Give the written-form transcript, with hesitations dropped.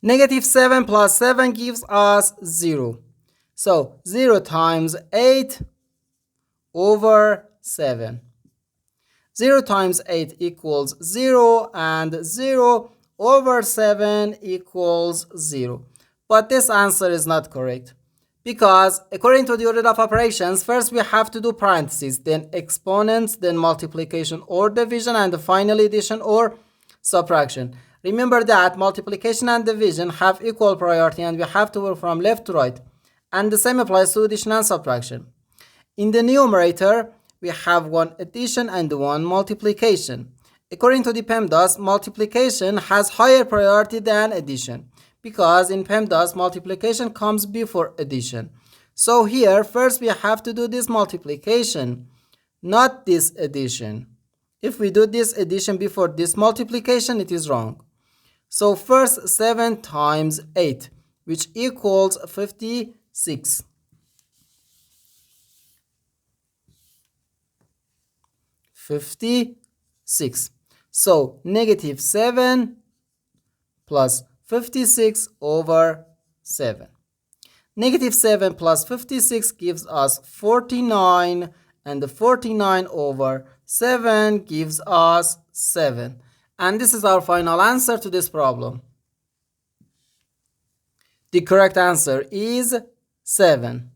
Negative 7 plus 7 gives us 0. So 0 times 8 over 7. 0 times 8 equals 0 and 0 over 7 equals 0. But this answer is not correct because according to the order of operations, first we have to do parentheses, then exponents, then multiplication or division, and finally addition or subtraction. Remember that multiplication and division have equal priority and we have to work from left to right. And the same applies to addition and subtraction. In the numerator, we have one addition and one multiplication. According to the PEMDAS, multiplication has higher priority than addition because in PEMDAS, multiplication comes before addition. So here, first we have to do this multiplication, not this addition. If we do this addition before this multiplication, it is wrong. So first 7 times 8, which equals 56. 56. So negative 7 plus 56 over 7. Negative 7 plus 56 gives us 49, and the 49 over 7 gives us 7. And this is our final answer to this problem. The correct answer is 7.